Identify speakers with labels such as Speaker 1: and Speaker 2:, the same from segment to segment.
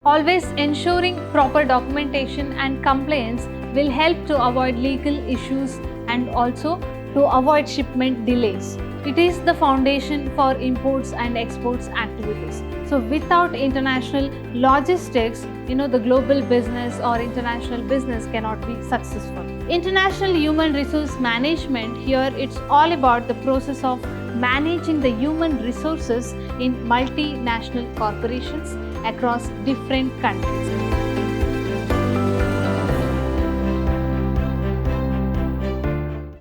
Speaker 1: Always ensuring proper documentation and compliance will help to avoid legal issues and also to avoid shipment delays. It is the foundation for imports and exports activities. So without international logistics, the global business or international business cannot be successful. International human resource management, here it's all about the process of managing the human resources in multinational corporations across different countries.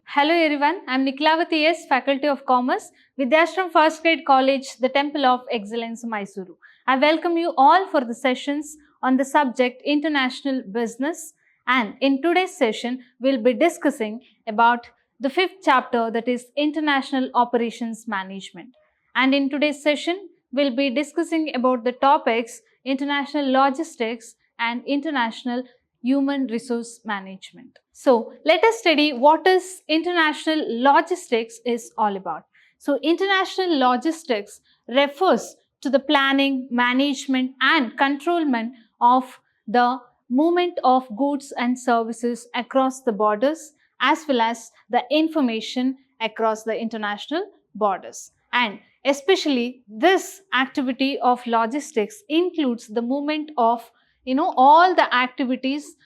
Speaker 1: Hello everyone, I am Niklavati S, Faculty of Commerce, Vidhyaashram First Grade College, the Temple of Excellence, MYSURU. I welcome you all for the sessions on the subject International Business, and in today's session, we'll be discussing about the 5th chapter, that is International Operations Management. And in today's session, we'll be discussing about the topics International Logistics and International Human Resource Management. So let us study what is international logistics is all about. So international logistics refers to the planning, management and controlment of the movement of goods and services across the borders as well as the information across the international borders. And especially this activity of logistics includes the movement of all the activities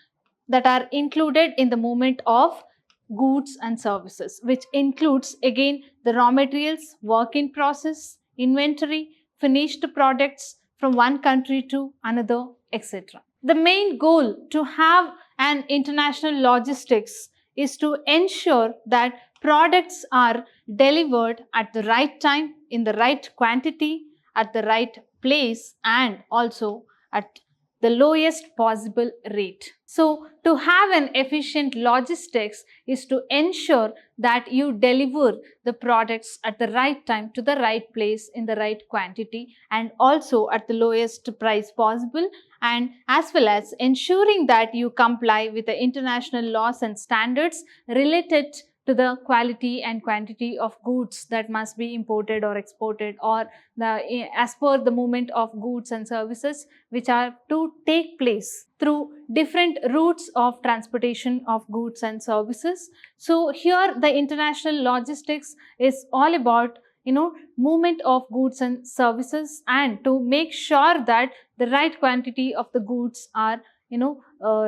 Speaker 1: that are included in the movement of goods and services, which includes again the raw materials, work in process, inventory, finished products from one country to another, etc. The main goal to have an international logistics is to ensure that products are delivered at the right time, in the right quantity, at the right place and also at the lowest possible rate. So, to have an efficient logistics is to ensure that you deliver the products at the right time to the right place in the right quantity and also at the lowest price possible, and as well as ensuring that you comply with the international laws and standards related to the quality and quantity of goods that must be imported or exported, or as per the movement of goods and services which are to take place through different routes of transportation of goods and services. So here the international logistics is all about movement of goods and services, and to make sure that the right quantity of the goods are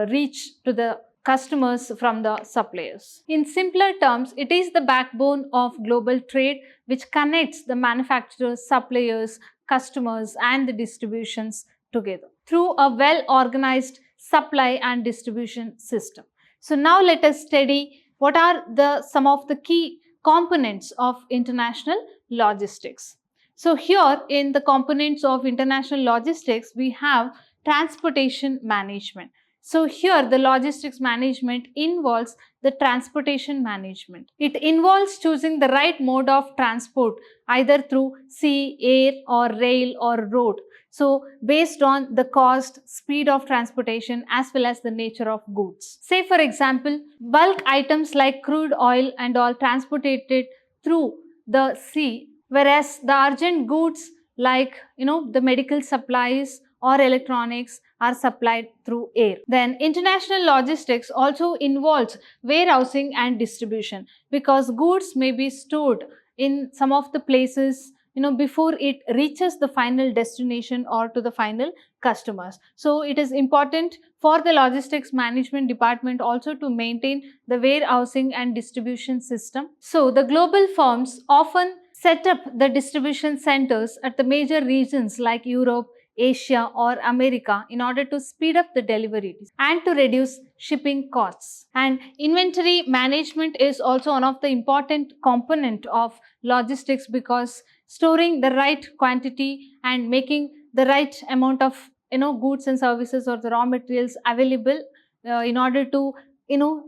Speaker 1: reach to the customers from the suppliers. In simpler terms, it is the backbone of global trade which connects the manufacturers, suppliers, customers and the distributions together through a well-organized supply and distribution system. So now let us study what are some of the key components of international logistics. So here in the components of international logistics, we have transportation management. So here the logistics management involves the transportation management. It involves choosing the right mode of transport either through sea, air or rail or road. So based on the cost, speed of transportation as well as the nature of goods. Say for example, bulk items like crude oil and all transported through the sea, whereas the urgent goods like the medical supplies or electronics are supplied through air. Then international logistics also involves warehousing and distribution, because goods may be stored in some of the places before it reaches the final destination or to the final customers. So it is important for the logistics management department also to maintain the warehousing and distribution system. So the global firms often set up the distribution centers at the major regions like Europe, Asia or America in order to speed up the deliveries and to reduce shipping costs. And inventory management is also one of the important component of logistics, because storing the right quantity and making the right amount of goods and services or the raw materials available in order to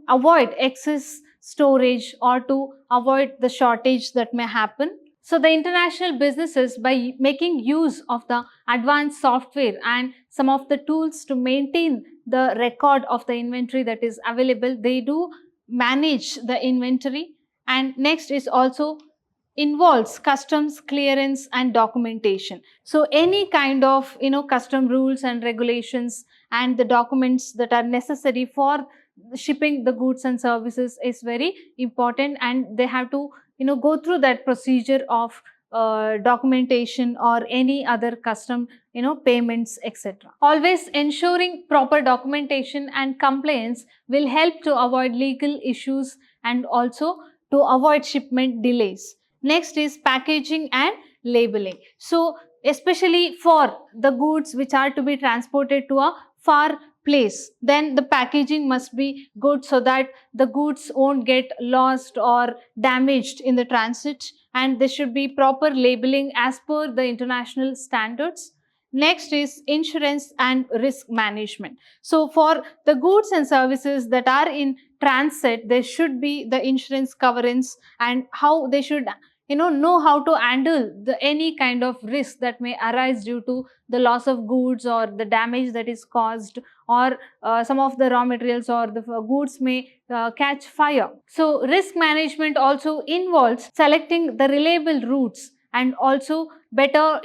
Speaker 1: avoid excess storage or to avoid the shortage that may happen. So the international businesses, by making use of the advanced software and some of the tools to maintain the record of the inventory that is available, they do manage the inventory. And next is also involves customs clearance and documentation. So any kind of custom rules and regulations and the documents that are necessary for shipping the goods and services is very important, and they have to go through that procedure of documentation or any other custom payments, etc. Always ensuring proper documentation and compliance will help to avoid legal issues and also to avoid shipment delays. Next is packaging and labeling. So especially for the goods which are to be transported to a far place, then the packaging must be good so that the goods won't get lost or damaged in the transit, and there should be proper labeling as per the international standards. Next is insurance and risk management. So for the goods and services that are in transit, there should be the insurance coverage and how they should know how to handle any kind of risk that may arise due to the loss of goods or the damage that is caused, or some of the raw materials or the goods may catch fire. So risk management also involves selecting the reliable routes and also better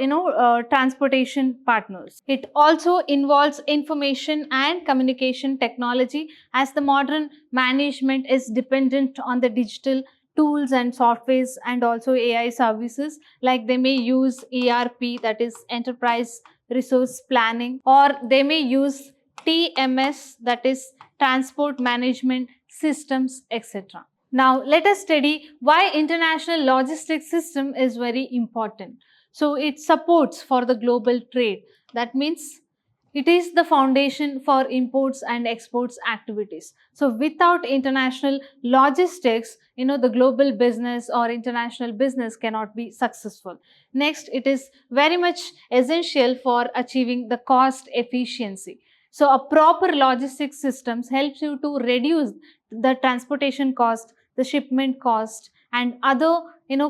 Speaker 1: transportation partners. It also involves information and communication technology, as the modern management is dependent on the digital tools and softwares and also AI services, like they may use ERP, that is enterprise resource planning, or they may use TMS, that is transport management systems, etc. Now let us study why international logistics system is very important. So it supports for the global trade. That means it is the foundation for imports and exports activities. So without international logistics, the global business or international business cannot be successful. Next, it is very much essential for achieving the cost efficiency. So a proper logistics systems helps you to reduce the transportation cost, the shipment cost, and other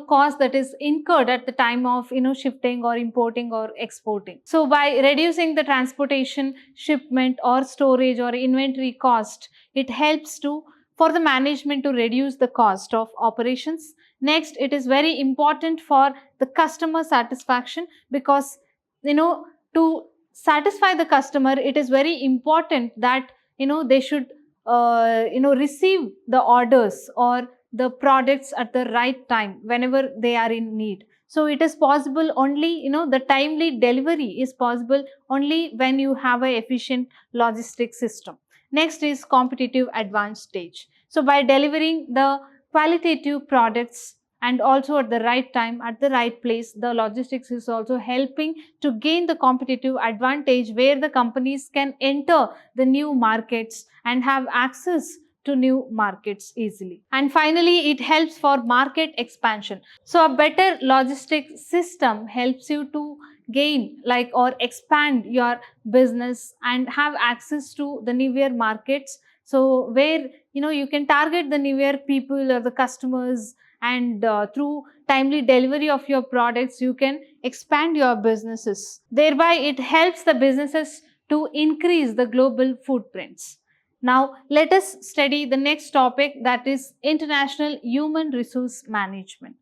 Speaker 1: cost that is incurred at the time of shifting or importing or exporting. So by reducing the transportation, shipment or storage or inventory cost, it helps to for the management to reduce the cost of operations. Next, it is very important for the customer satisfaction, because to satisfy the customer, it is very important that they should receive the orders or the products at the right time whenever they are in need. So it is possible only, the timely delivery is possible only when you have an efficient logistics system. Next is competitive advantage. So by delivering the qualitative products and also at the right time, at the right place, the logistics is also helping to gain the competitive advantage, where the companies can enter the new markets and have access to new markets easily. And finally, it helps for market expansion. So a better logistics system helps you to gain or expand your business and have access to the newer markets. So where you can target the newer people or the customers, and through timely delivery of your products, you can expand your businesses. Thereby, it helps the businesses to increase the global footprints. Now, let us study the next topic, that is international human resource management.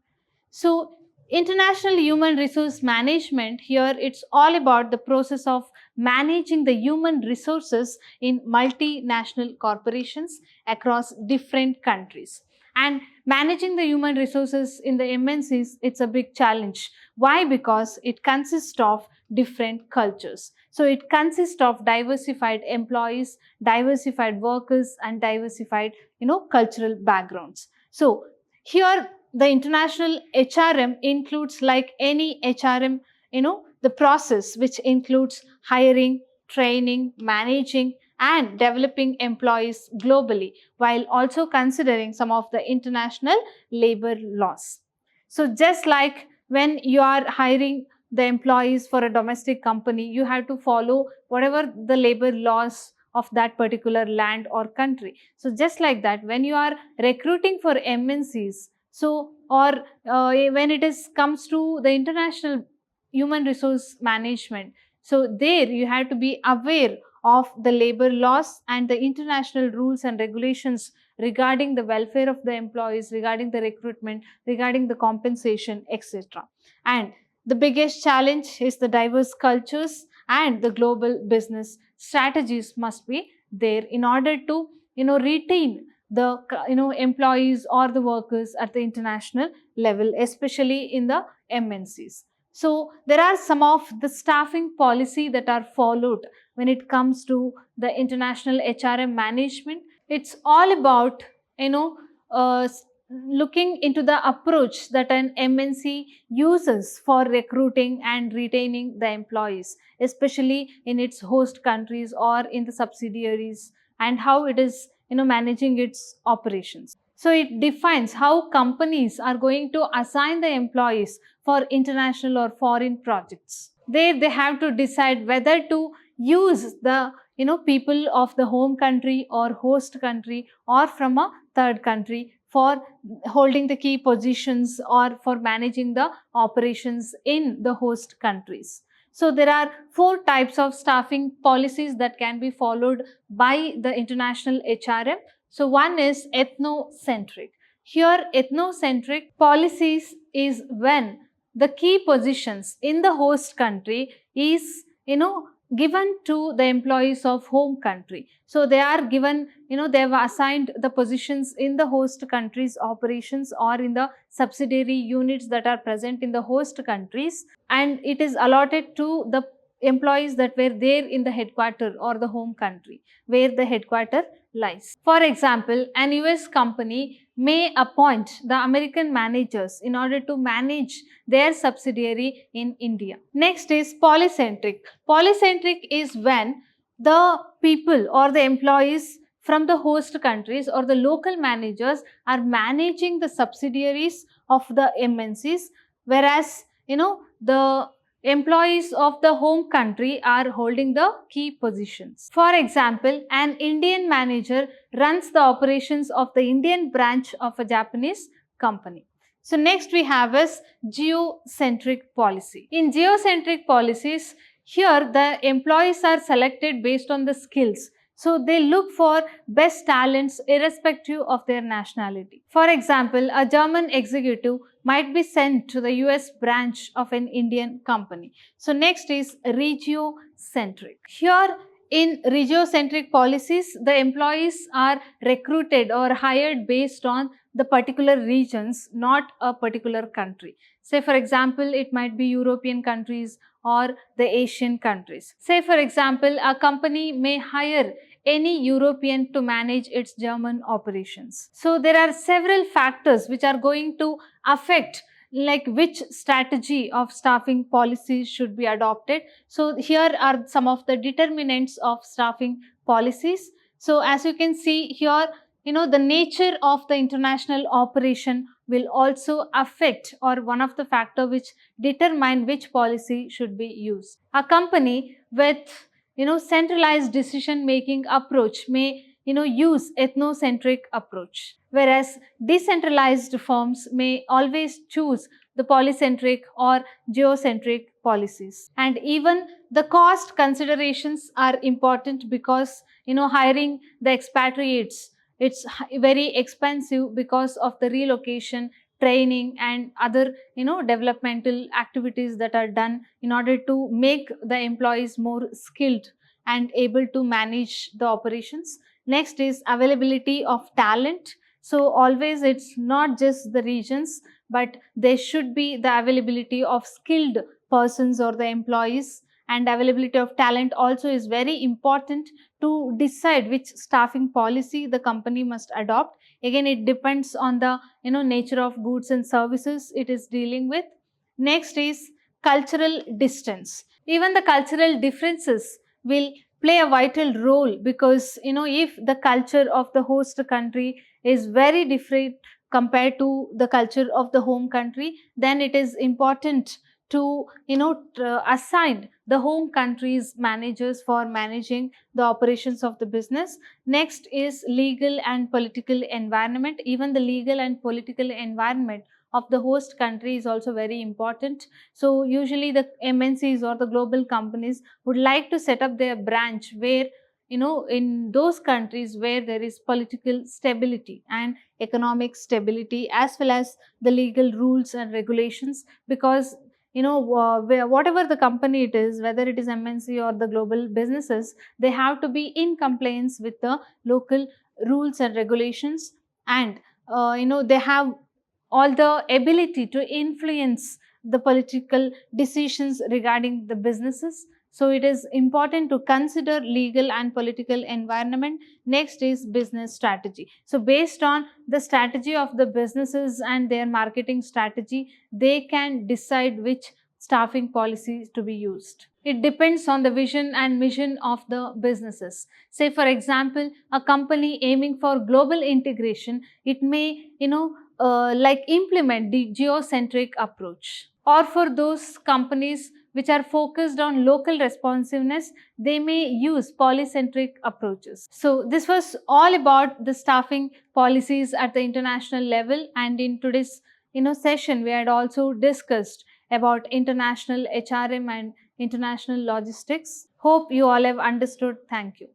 Speaker 1: So, international human resource management, here it's all about the process of managing the human resources in multinational corporations across different countries. And managing the human resources in the MNCs, it's a big challenge. Why? Because it consists of different cultures. So it consists of diversified employees, diversified workers, and diversified, cultural backgrounds. So here the international HRM includes, like any HRM, the process which includes hiring, training, managing, and developing employees globally, while also considering some of the international labor laws. So just like when you are hiring the employees for a domestic company, you have to follow whatever the labor laws of that particular land or country. So just like that, when you are recruiting for MNCs, so or when it comes to the international human resource management, so there you have to be aware of the labor laws and the international rules and regulations regarding the welfare of the employees, regarding the recruitment, regarding the compensation, etc. And the biggest challenge is the diverse cultures and the global business strategies must be there in order to retain the employees or the workers at the international level, especially in the MNCs. So there are some of the staffing policy that are followed when it comes to the international HRM management. It's all about looking into the approach that an MNC uses for recruiting and retaining the employees, especially in its host countries or in the subsidiaries, and how it is managing its operations. So it defines how companies are going to assign the employees for international or foreign projects. There they have to decide whether to use the people of the home country or host country or from a third country for holding the key positions or for managing the operations in the host countries. So there are 4 types of staffing policies that can be followed by the international HRM. So one is ethnocentric. Here ethnocentric policies is when the key positions in the host country is given to the employees of home country. So they are given, they have assigned the positions in the host country's operations or in the subsidiary units that are present in the host countries, and it is allotted to the employees that were there in the headquarter or the home country where the headquarter lies. For example, an US company may appoint the American managers in order to manage their subsidiary in India. Next is polycentric. Polycentric is when the people or the employees from the host countries or the local managers are managing the subsidiaries of the MNCs, whereas the employees of the home country are holding the key positions. For example, an Indian manager runs the operations of the Indian branch of a Japanese company. So next we have is geocentric policy. In geocentric policies, here the employees are selected based on the skills. So they look for best talents irrespective of their nationality. For example, a German executive might be sent to the US branch of an Indian company. So next is regiocentric. Here in regiocentric policies, the employees are recruited or hired based on the particular regions, not a particular country. Say for example, it might be European countries or the Asian countries. Say for example, a company may hire any European to manage its German operations. So there are several factors which are going to affect like which strategy of staffing policies should be adopted. So here are some of the determinants of staffing policies. So as you can see here, the nature of the international operation will also affect or one of the factor which determine which policy should be used. A company with centralized decision making approach may use ethnocentric approach, whereas decentralized firms may always choose the polycentric or geocentric policies. And even the cost considerations are important because hiring the expatriates, it's very expensive because of the relocation, training and other developmental activities that are done in order to make the employees more skilled and able to manage the operations. Next is availability of talent. So always it's not just the regions, but there should be the availability of skilled persons or the employees, and availability of talent also is very important to decide which staffing policy the company must adopt. Again, it depends on the nature of goods and services it is dealing with. Next is cultural distance. Even the cultural differences will play a vital role because if the culture of the host country is very different compared to the culture of the home country, then it is important to assign the home country's managers for managing the operations of the business. Next is legal and political environment. Even the legal and political environment of the host country is also very important. So usually the MNCs or the global companies would like to set up their branch where, in those countries where there is political stability and economic stability, as well as the legal rules and regulations, because whatever the company it is, whether it is MNC or the global businesses, they have to be in compliance with the local rules and regulations, and they have all the ability to influence the political decisions regarding the businesses. So it is important to consider legal and political environment. Next is business strategy. So based on the strategy of the businesses and their marketing strategy, they can decide which staffing policies to be used. It depends on the vision and mission of the businesses. Say for example, a company aiming for global integration, it may like implement the geocentric approach. Or for those companies which are focused on local responsiveness, they may use polycentric approaches. So this was all about the staffing policies at the international level, and in today's session we had also discussed about international HRM and international logistics. Hope you all have understood. Thank you.